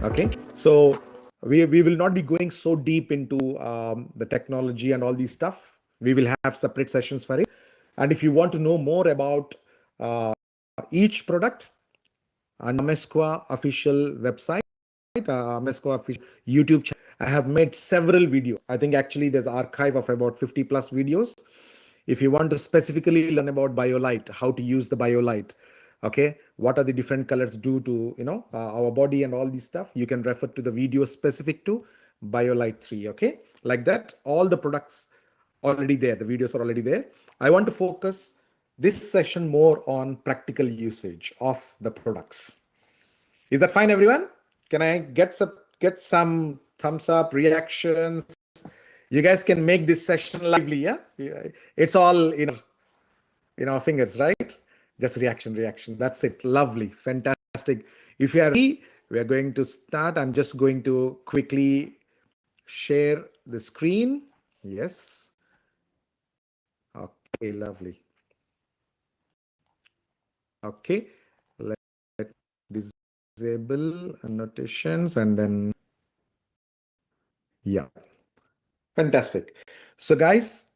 Okay, so we will not be going so deep into the technology and all these stuff. We will have separate sessions for it. And if you want to know more about each product, and Amesqua official website, Amesqua official YouTube channel, I have made several videos. I think actually there's archive of about 50 plus videos. If you want to specifically learn about BioLite, how to use the BioLite, okay, what are the different colors do to our body and all these stuff, you can refer to the video specific to BioLite 3. Okay, like that, all the products already there, the videos are already there. I want to focus this session more on practical usage of the products. Is that fine, everyone? Can I get some thumbs up, reactions? You guys can make this session lively, yeah? It's all in our fingers, right? Just reaction. That's it. Lovely, fantastic. If you are ready, we are going to start. I'm just going to quickly share the screen. Yes. Okay, lovely. Okay, let disable annotations and then, yeah, fantastic. So guys,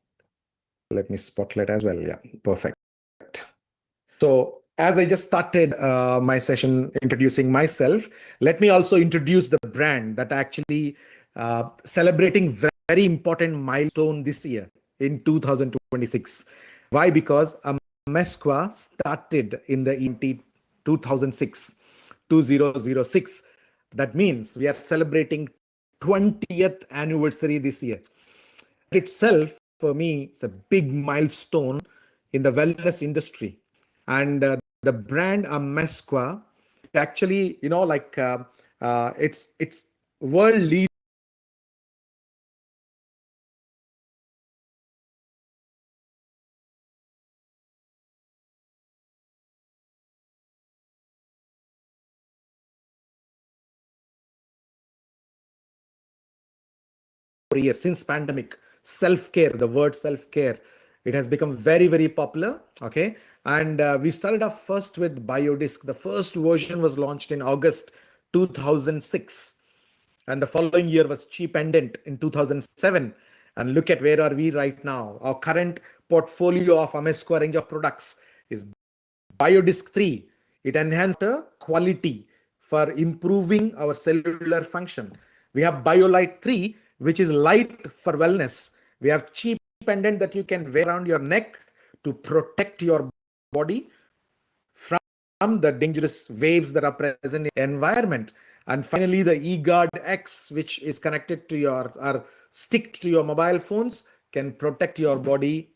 let me spotlight as well. Yeah, perfect. So as I just started my session introducing myself, let me also introduce the brand that actually celebrating very important milestone this year in 2026. Why? Because Amesqua started in the 2006, 2006. That means we are celebrating 20th anniversary this year. Itself, for me, it's a big milestone in the wellness industry. And the brand Amesqua, actually, it's world leader year since pandemic. Self-care, the word self-care, it has become very popular. Okay, and we started off first with BioDisc. The first version was launched in August 2006, and the following year was Cheap Pendant in 2007. And look at where are we right now. Our current portfolio of Amesqua range of products is BioDisc 3. It enhanced the quality for improving our cellular function. We have BioLite 3, which is light for wellness. We have Cheap Pendant that you can wear around your neck to protect your body from the dangerous waves that are present in the environment. And finally, the eGuard X, which is connected to your or stick to your mobile phones, can protect your body,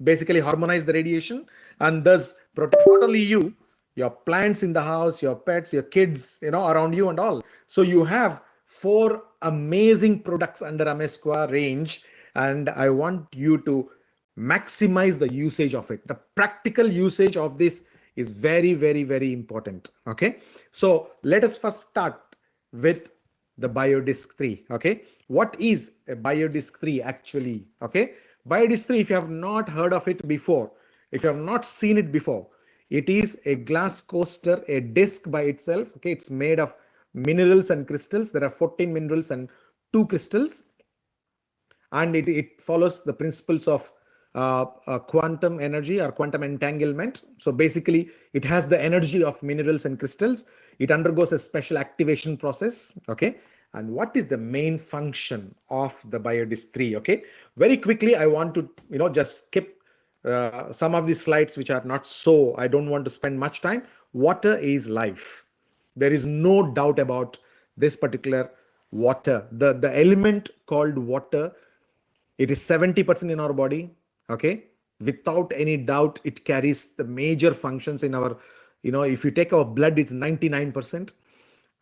basically harmonize the radiation and thus protect not only you, your plants in the house, your pets, your kids, around you and all. So you have four amazing products under Amesqua range, and I want you to maximize the usage of it. The practical usage of this is very important. Okay, so let us first start with the BioDisc 3. Okay, what is a BioDisc 3 actually? Okay, BioDisc 3, if you have not heard of it before, if you have not seen it before, it is a glass coaster, a disc by itself. Okay, it's made of minerals and crystals. There are 14 minerals and 2 crystals, and it follows the principles of quantum energy or quantum entanglement. So basically, it has the energy of minerals and crystals. It undergoes a special activation process. Okay, and what is the main function of the BioDisc 3? Okay, very quickly, I want to just skip some of these slides which are not so. I don't want to spend much time. Water is life. There is no doubt about this particular water. The element called water, it is 70% in our body. Okay, without any doubt, it carries the major functions in our, if you take our blood, it's 99%.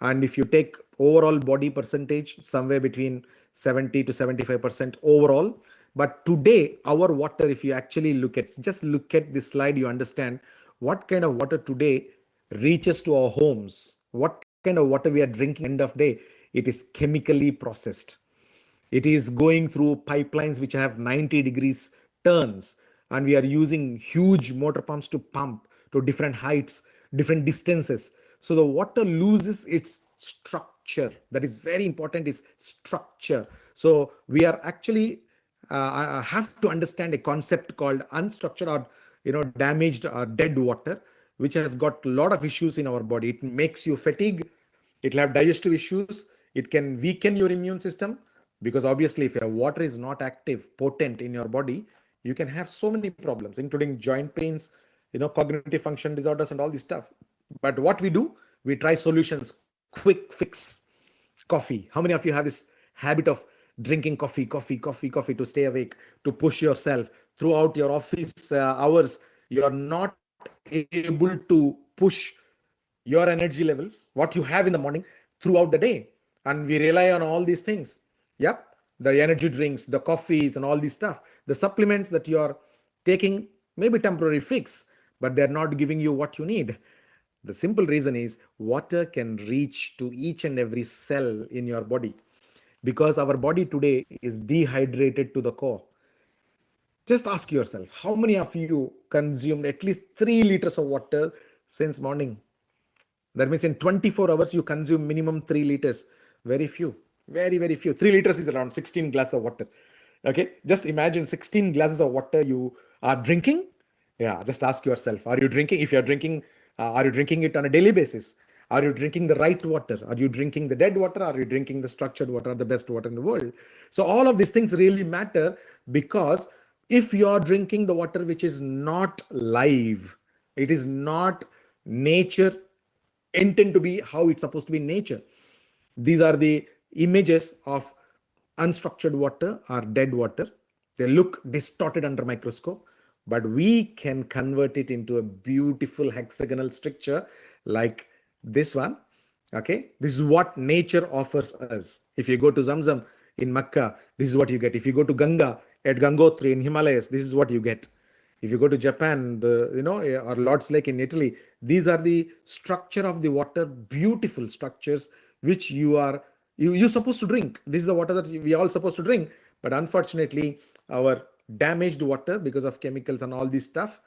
And if you take overall body percentage, somewhere between 70 to 75% overall. But today, our water, if you actually just look at this slide, you understand what kind of water today reaches to our homes, what kind of water we are drinking end of day. It is chemically processed. It is going through pipelines which have 90 degrees turns, and we are using huge motor pumps to pump to different heights, different distances. So the water loses its structure. That is very important, is structure. So we are actually have to understand a concept called unstructured or damaged or dead water, which has got a lot of issues in our body. It makes you fatigue, it will have digestive issues, it can weaken your immune system, because obviously if your water is not active, potent in your body, you can have so many problems, including joint pains, cognitive function disorders and all this stuff. But what we do, we try solutions, quick fix. Coffee. How many of you have this habit of drinking coffee to stay awake, to push yourself throughout your office hours? You are not able to push your energy levels, what you have in the morning, throughout the day. And we rely on all these things. Yep. The energy drinks, the coffees, and all this stuff. The supplements that you are taking may be temporary fix, but they're not giving you what you need. The simple reason is water can reach to each and every cell in your body, because our body today is dehydrated to the core. Just ask yourself, how many of you consumed at least 3 liters of water since morning? That means in 24 hours, you consume minimum 3 liters. Very few, very, very few. 3 liters is around 16 glasses of water. Okay, just imagine 16 glasses of water you are drinking. Yeah, just ask yourself, are you drinking? If you're drinking, are you drinking it on a daily basis? Are you drinking the right water? Are you drinking the dead water? Are you drinking the structured water, or the best water in the world? So all of these things really matter, because if you're drinking the water which is not live, it is not nature intend to be how it's supposed to be in nature. These are the images of unstructured water or dead water. They look distorted under microscope, but we can convert it into a beautiful hexagonal structure like this one. Okay, this is what nature offers us. If you go to Zamzam in Makkah, this is what you get. If you go to Ganga at Gangotri in Himalayas, this is what you get. If you go to Japan, or Lord's Lake in Italy, these are the structure of the water, beautiful structures, which you're supposed to drink. This is the water that we all supposed to drink. But unfortunately, our damaged water, because of chemicals and all this stuff,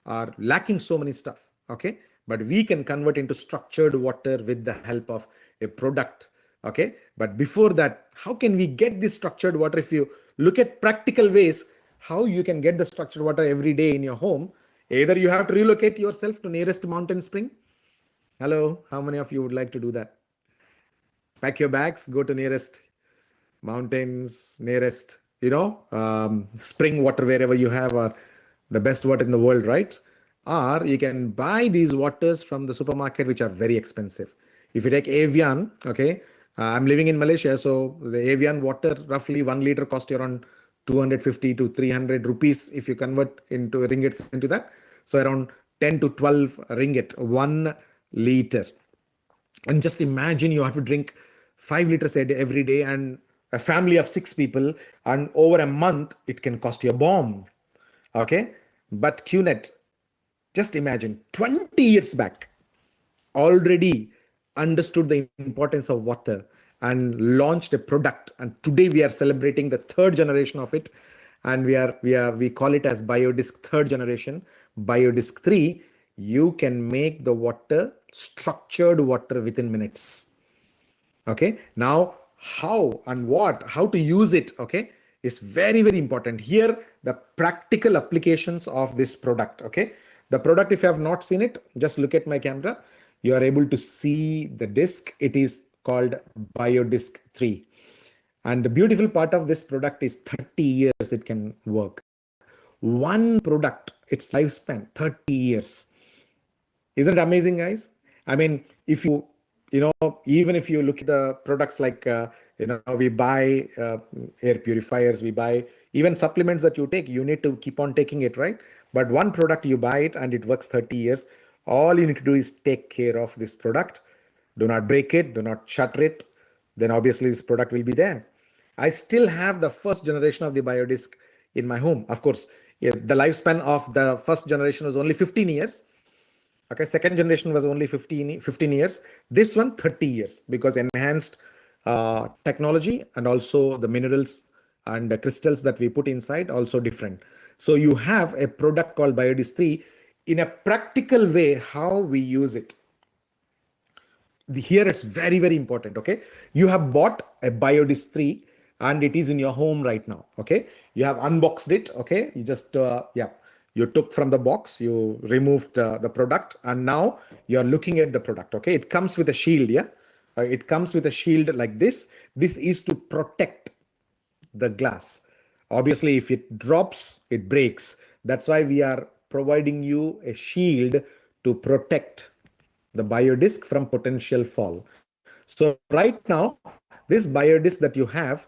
are lacking so many stuff. Okay, but we can convert into structured water with the help of a product. Okay, but before that, how can we get this structured water? If you look at practical ways how you can get the structured water every day in your home, either you have to relocate yourself to nearest mountain spring. Hello, how many of you would like to do that? Pack your bags, go to nearest mountains, nearest spring water, wherever you have, or the best water in the world, right? Or you can buy these waters from the supermarket, which are very expensive. If you take Evian, okay, I'm living in Malaysia, so the Evian water, roughly 1 liter cost you around 250 to 300 rupees if you convert into ringgits into that. So around 10 to 12 ringgit, 1 liter. And just imagine you have to drink 5 liters a day every day, and a family of 6 people, and over a month, it can cost you a bomb. Okay. But QNet, just imagine 20 years back, already understood the importance of water and launched a product, and today we are celebrating the 3rd generation of it, and we call it as biodisc 3rd generation. Biodisc 3, you can make the water structured water within minutes. Okay, now how to use it, okay, is very, very important. Here the practical applications of this product. Okay, the product, if you have not seen it, just look at my camera. You are able to see the disc. It is called Biodisc 3. And the beautiful part of this product is 30 years it can work. One product, its lifespan, 30 years. Isn't it amazing, guys? I mean, if even if you look at the products like, we buy air purifiers, we buy even supplements that you take, you need to keep on taking it, right? But one product, you buy it and it works 30 years. All you need to do is take care of this product. Do not break it, do not shatter it. Then obviously this product will be there. I still have the 1st generation of the Biodisc in my home. Of course, the lifespan of the 1st generation was only 15 years. Okay, 2nd generation was only 15 years. This one, 30 years, because enhanced technology, and also the minerals and the crystals that we put inside also different. So you have a product called Biodisc 3. In a practical way, how we use it. Here it's very, very important. Okay, you have bought a biodisc 3 and it is in your home right now. Okay, you have unboxed it. Okay, you just yeah, you took from the box, you removed the product, and now you're looking at the product. Okay, it comes with a shield. Yeah, it comes with a shield like this. This is to protect the glass. Obviously, if it drops, it breaks. That's why we are providing you a shield to protect the biodisc from potential fall. So right now, this biodisc that you have,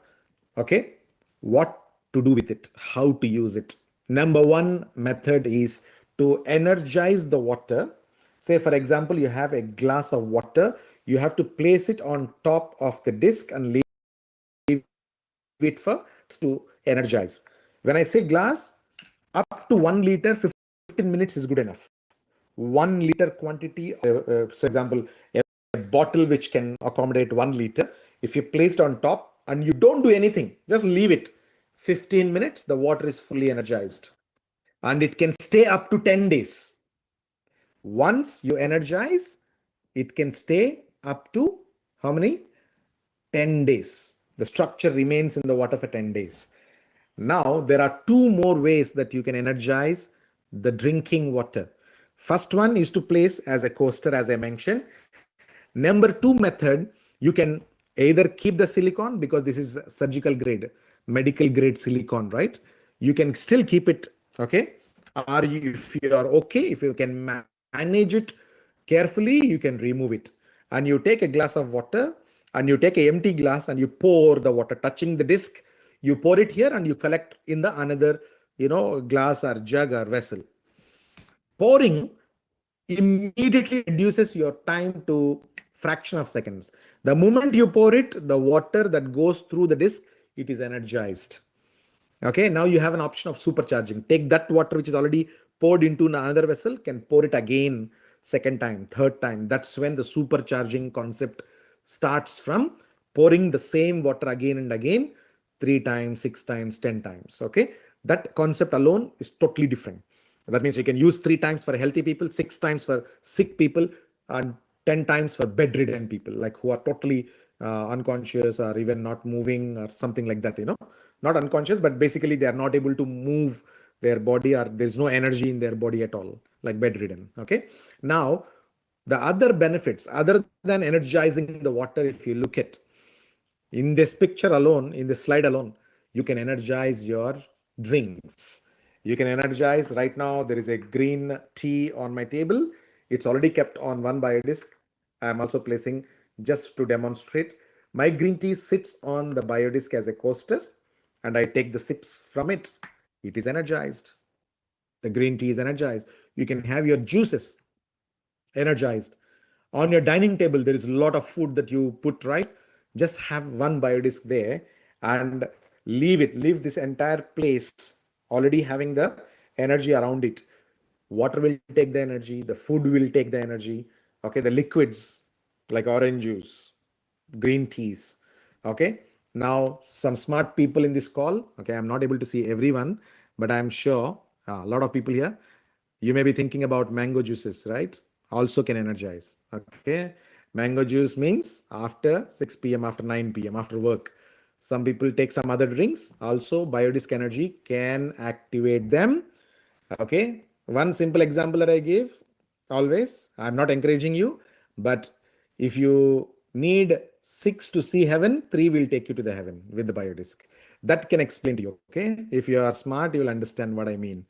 okay, what to do with it, how to use it. Number one method is to energize the water. Say, for example, you have a glass of water, you have to place it on top of the disc and leave it for 15 minutes to energize. When I say glass, up to 1 liter, 15 minutes is good enough. 1 liter quantity, for example, a bottle which can accommodate 1 liter, if you place it on top and you don't do anything, just leave it 15 minutes, the water is fully energized and it can stay up to 10 days. Once you energize, it can stay up to how many? 10 days. The structure remains in the water for 10 days. Now, there are two more ways that you can energize the drinking water. First one is to place as a coaster, as I mentioned. Number two method, you can either keep the silicon, because this is surgical grade, medical grade silicon, right? You can still keep it, okay? Or if you are okay, if you can manage it carefully, you can remove it. And you take a glass of water and you take an empty glass and you pour the water touching the disc. You pour it here and you collect in the another, glass or jug or vessel. Pouring immediately reduces your time to fraction of seconds. The moment you pour it, the water that goes through the disc, it is energized. Okay, now you have an option of supercharging. Take that water which is already poured into another vessel, can pour it again, second time, third time. That's when the supercharging concept starts, from pouring the same water again and again, 3 times, 6 times, 10 times. Okay, that concept alone is totally different. That means you can use 3 times for healthy people, 6 times for sick people, and 10 times for bedridden people, like who are totally unconscious or even not moving or something like that, not unconscious, but basically they are not able to move their body, or there's no energy in their body at all, like bedridden. Okay. Now, the other benefits, other than energizing the water, if you look at in this picture alone, in this slide alone, you can energize your drinks. You can energize right now. There is a green tea on my table. It's already kept on one biodisc. I'm also placing just to demonstrate. My green tea sits on the biodisc as a coaster, and I take the sips from it. It is energized. The green tea is energized. You can have your juices energized. On your dining table, there is a lot of food that you put, right? Just have one biodisc there and leave this entire place already having the energy around it. Water will take the energy, the food will take the energy. Okay, the liquids like orange juice, green teas. Okay, now some smart people in this call. Okay, I'm not able to see everyone, but I'm sure a lot of people here, you may be thinking about mango juices, right? Also can energize. Okay, mango juice means after 6 p.m., after 9 p.m., after work. Some people take some other drinks. Also, biodisc energy can activate them. Okay, one simple example that I give always, I'm not encouraging you, but if you need 6 to see heaven, 3 will take you to the heaven with the biodisc. That can explain to you. Okay, if you are smart, you will understand what I mean.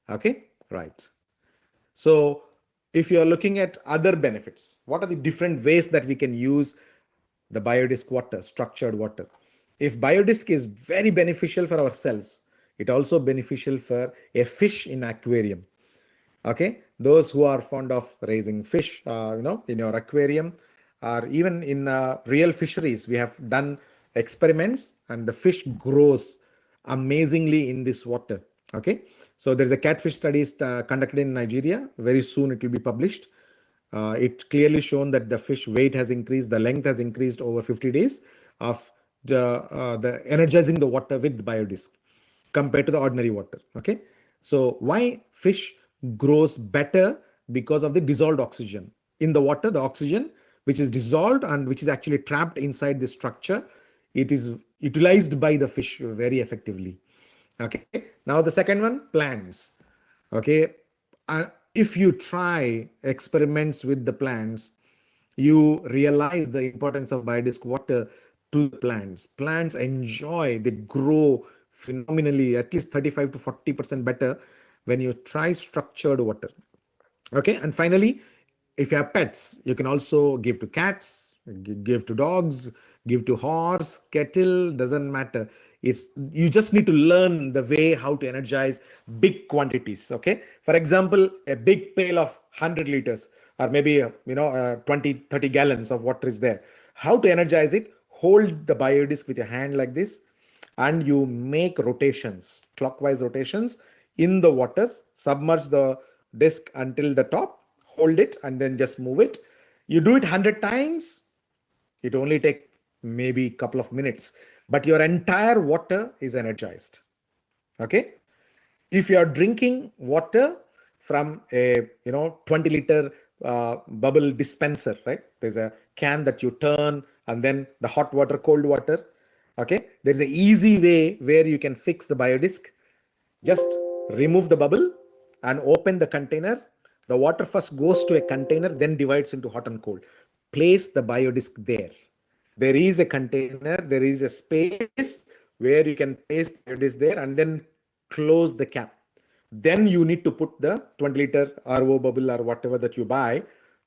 Okay, right. So if you are looking at other benefits, what are the different ways that we can use the biodisc water, structured water? If biodisc is very beneficial for our cells, it also beneficial for a fish in aquarium. Okay, those who are fond of raising fish, in your aquarium, or even in real fisheries, we have done experiments and the fish grows amazingly in this water. Okay, so there's a catfish studies conducted in Nigeria. Very soon it will be published. It clearly shown that the fish weight has increased, the length has increased over 50 days of the energizing the water with biodisc compared to the ordinary water. Okay, so why fish grows better? Because of the dissolved oxygen in the water. The oxygen which is dissolved and which is actually trapped inside the structure. It is utilized by the fish very effectively. Okay. Now the second one, plants. Okay. If you try experiments with the plants, you realize the importance of biodisc water to the plants. Plants enjoy, they grow phenomenally, at least 35 to 40% better when you try structured water. Okay. And finally, if you have pets, you can also give to cats, give to dogs, give to horse, kettle, doesn't matter. It's, you just need to learn the way how to energize big quantities. Okay. For example, a big pail of 100 liters or maybe 20 30 gallons of water is there. How to energize it? Hold the biodisc with your hand like this, and you make rotations, clockwise rotations in the water. Submerge the disc until the top, hold it, and then just move it. You do it 100 times, it only take maybe a couple of minutes, but your entire water is energized. Okay. If you are drinking water from a 20-liter bubble dispenser, right, there's a can that you turn, and then the hot water, cold water. Okay, there's an easy way where you can fix the biodisc. Just remove the bubble and open the container. The water first goes to a container, then divides into hot and cold. Place the biodisc there. There is a container, there is a space where you can place the biodisc there, and then close the cap. Then you need to put the 20-liter RO bubble or whatever that you buy.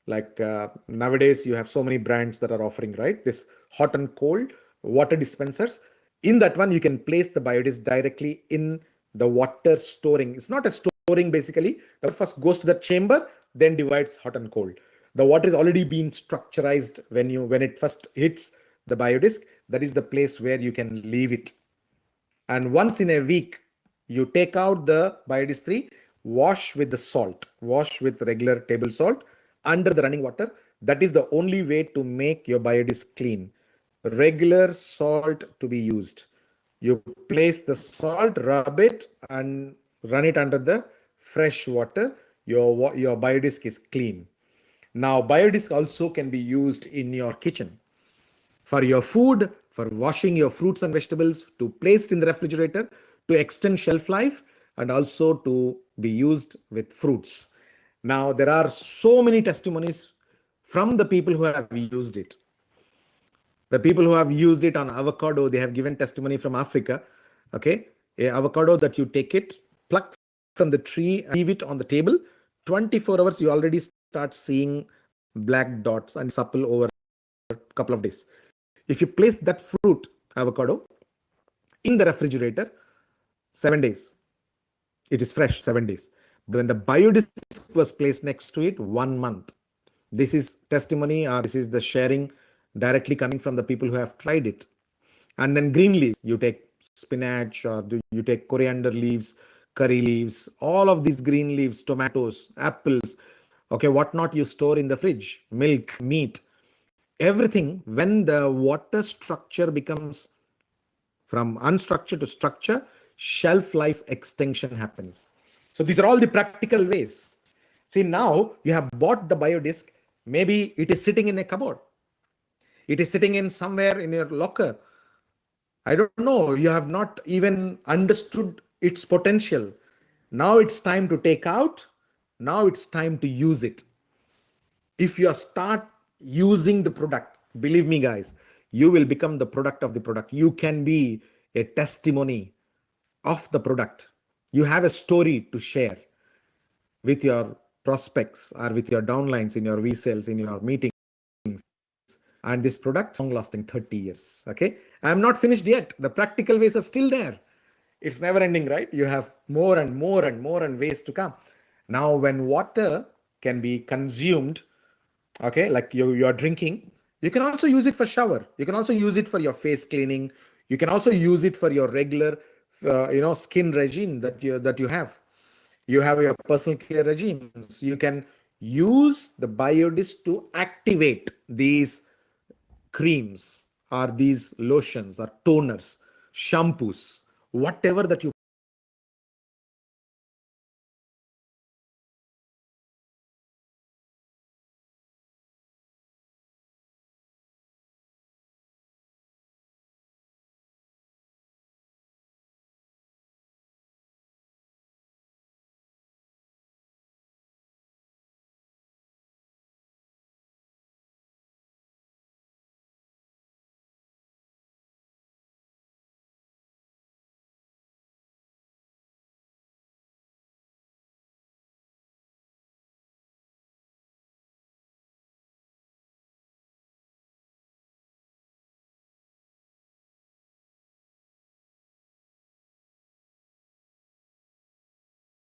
Like nowadays, you have so many brands that are offering, right, this hot and cold water dispensers. In that one, you can place the biodisc directly in the water storing. It's not a storing basically. The first goes to the chamber, then divides hot and cold. The water is already been structurized when it first hits the biodisc. That is the place where you can leave it. And once in a week, you take out the biodisc 3, wash with the salt, wash with regular table salt under the running water. That is the only way to make your biodisc clean. Regular salt to be used. You place the salt, rub it, and run it under the fresh water. Your biodisc is clean. Now, biodisc also can be used in your kitchen for your food, for washing your fruits and vegetables, to place it in the refrigerator, to extend shelf life, and also to be used with fruits. Now, there are so many testimonies from the people who have used it. The people who have used it on avocado, they have given testimony from Africa. Okay, a avocado that you take it, pluck from the tree, leave it on the table. 24 hours, you already start seeing black dots and supple over a couple of days. If you place that fruit, avocado, in the refrigerator, 7 days, it is fresh, 7 days. But when the biodisc was placed next to it, 1 month. This is testimony, or this is the sharing directly coming from the people who have tried it. And then green leaves, you take spinach, or you take coriander leaves, curry leaves, all of these green leaves, tomatoes, apples, okay, whatnot you store in the fridge, milk, meat, everything. When the water structure becomes from unstructured to structure, shelf life extension happens. So these are all the practical ways. See, now you have bought the biodisc, maybe it is sitting in a cupboard. It is sitting in somewhere in your locker. I don't know, you have not even understood its potential. Now it's time to take out. Now it's time to use it. If you start using the product, believe me guys, you will become the product of the product. You can be a testimony of the product. You have a story to share with your prospects or with your downlines, in your V-sales, in your meetings. And this product long lasting 30 years. Okay, I'm not finished yet. The practical ways are still there. It's never ending, right? You have more and more and more and ways to come. Now, when water can be consumed, okay, like you are drinking, you can also use it for shower. You can also use it for your face cleaning. You can also use it for your regular skin regime that you have. You have your personal care regimes. You can use the biodisc to activate these creams or these lotions or toners, shampoos, whatever that you